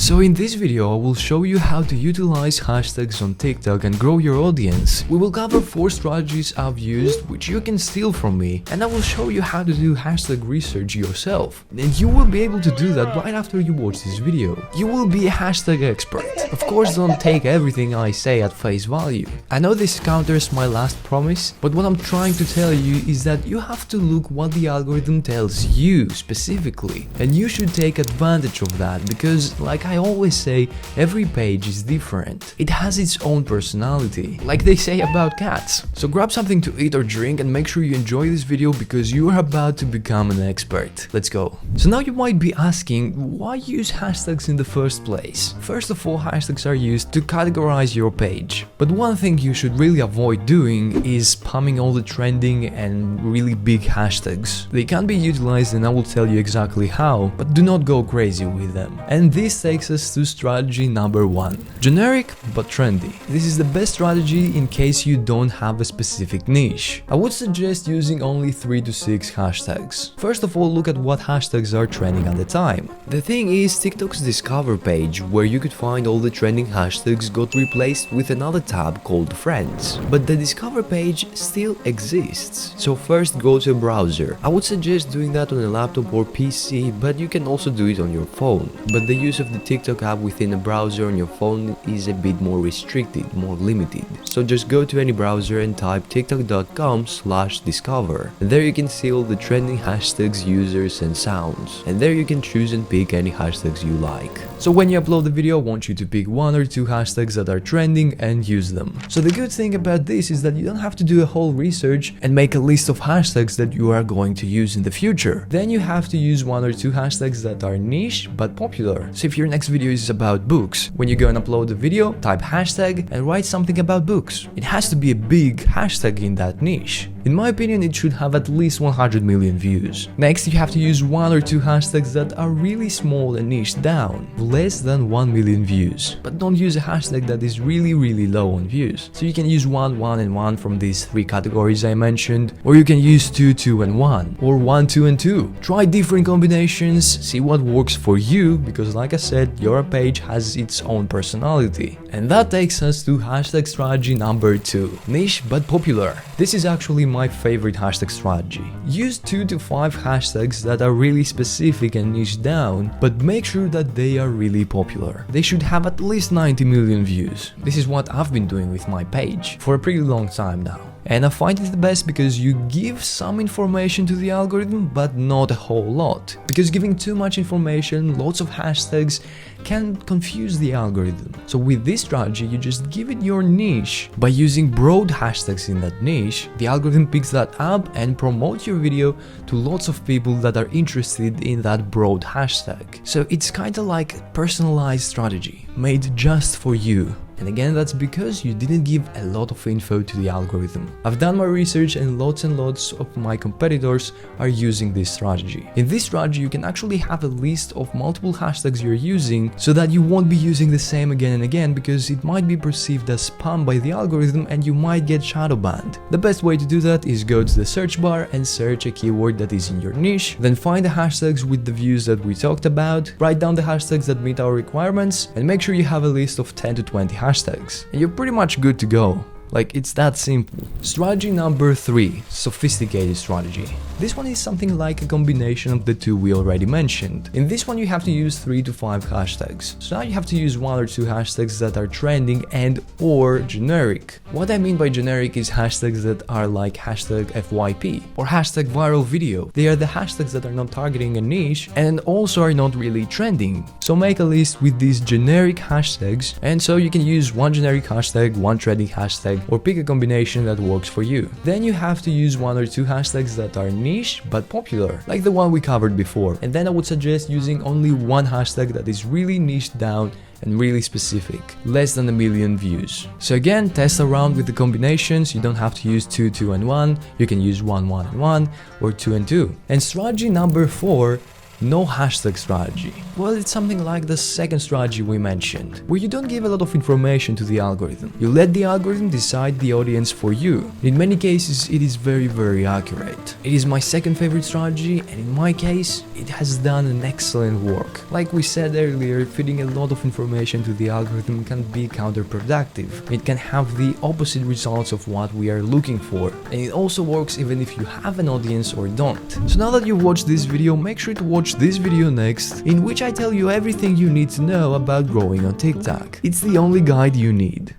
So in this video I will show you how to utilize hashtags on TikTok and grow your audience. We will cover 4 strategies I've used which you can steal from me, and I will show you how to do hashtag research yourself. And you will be able to do that right after you watch this video. You will be a hashtag expert. Of course, don't take everything I say at face value. I know this counters my last promise, but what I'm trying to tell you is that you have to look what the algorithm tells you specifically, and you should take advantage of that because, like I always say, every page is different. It has its own personality, like they say about cats. So grab something to eat or drink and make sure you enjoy this video because you are about to become an expert. Let's go. So now you might be asking, why use hashtags in the first place? First of all, hashtags are used to categorize your page. But one thing you should really avoid doing is spamming all the trending and really big hashtags. They can be utilized and I will tell you exactly how, but do not go crazy with them. And this takes us to strategy number 1. Generic but trendy. This is the best strategy in case you don't have a specific niche. I would suggest using only 3 to 6 hashtags. First of all, look at what hashtags are trending at the time. The thing is, TikTok's discover page, where you could find all the trending hashtags, got replaced with another tab called Friends. But the discover page still exists. So first go to a browser. I would suggest doing that on a laptop or PC, but you can also do it on your phone. But the use of the TikTok app within a browser on your phone is a bit more restricted, more limited. So just go to any browser and type tiktok.com/discover. And there you can see all the trending hashtags, users and sounds. And there you can choose and pick any hashtags you like. So when you upload the video, I want you to pick 1 or 2 hashtags that are trending and use them. So the good thing about this is that you don't have to do a whole research and make a list of hashtags that you are going to use in the future. Then you have to use 1 or 2 hashtags that are niche but popular. So if your next video is about books, when you go and upload the video, type hashtag and write something about books. It has to be a big hashtag in that niche. In my opinion, it should have at least 100 million views. Next, you have to use 1 or 2 hashtags that are really small and niche down, less than 1 million views. But don't use a hashtag that is really low on views. So you can use 1, 1 and 1 from these 3 categories I mentioned, or you can use 2, 2 and 1, or 1, 2 and 2. Try different combinations, see what works for you, because like I said, your page has its own personality. And that takes us to hashtag strategy number 2, niche but popular. This is actually my favorite hashtag strategy. Use 2 to 5 hashtags that are really specific and niche down, but make sure that they are really popular. They should have at least 90 million views. This is what I've been doing with my page for a pretty long time now. And I find it the best because you give some information to the algorithm, but not a whole lot. Because giving too much information, lots of hashtags, can confuse the algorithm. So with this strategy, you just give it your niche. By using broad hashtags in that niche, the algorithm picks that up and promotes your video to lots of people that are interested in that broad hashtag. So it's kinda like a personalized strategy, made just for you. And again, that's because you didn't give a lot of info to the algorithm. I've done my research and lots of my competitors are using this strategy. In this strategy, you can actually have a list of multiple hashtags you're using so that you won't be using the same again and again because it might be perceived as spam by the algorithm and you might get shadow banned. The best way to do that is go to the search bar and search a keyword that is in your niche, then find the hashtags with the views that we talked about, write down the hashtags that meet our requirements, and make sure you have a list of 10 to 20 hashtags, and you're pretty much good to go. Like, it's that simple. Strategy number 3, sophisticated strategy. This one is something like a combination of the 2 we already mentioned. In this one you have to use 3 to 5 hashtags. So now you have to use 1 or 2 hashtags that are trending and or generic. What I mean by generic is hashtags that are like hashtag FYP or hashtag viral video. They are the hashtags that are not targeting a niche and also are not really trending. So make a list with these generic hashtags, and so you can use 1 generic hashtag, 1 trending hashtag, or pick a combination that works for you. Then you have to use 1 or 2 hashtags that are niche but popular, like the one we covered before. And then I would suggest using only 1 hashtag that is really niche down and really specific, less than 1 million views. So again, test around with the combinations. You don't have to use 2, 2 and 1, you can use 1, 1 and 1 or 2 and 2. And strategy number 4 No hashtag strategy. Well, it's something like the second strategy we mentioned, where you don't give a lot of information to the algorithm. You let the algorithm decide the audience for you. In many cases, it is very accurate. It is my second favorite strategy, and in my case, it has done an excellent work. Like we said earlier, feeding a lot of information to the algorithm can be counterproductive. It can have the opposite results of what we are looking for. And it also works even if you have an audience or don't. So now that you've watched this video, make sure to watch this video next, in which I tell you everything you need to know about growing on TikTok. It's the only guide you need.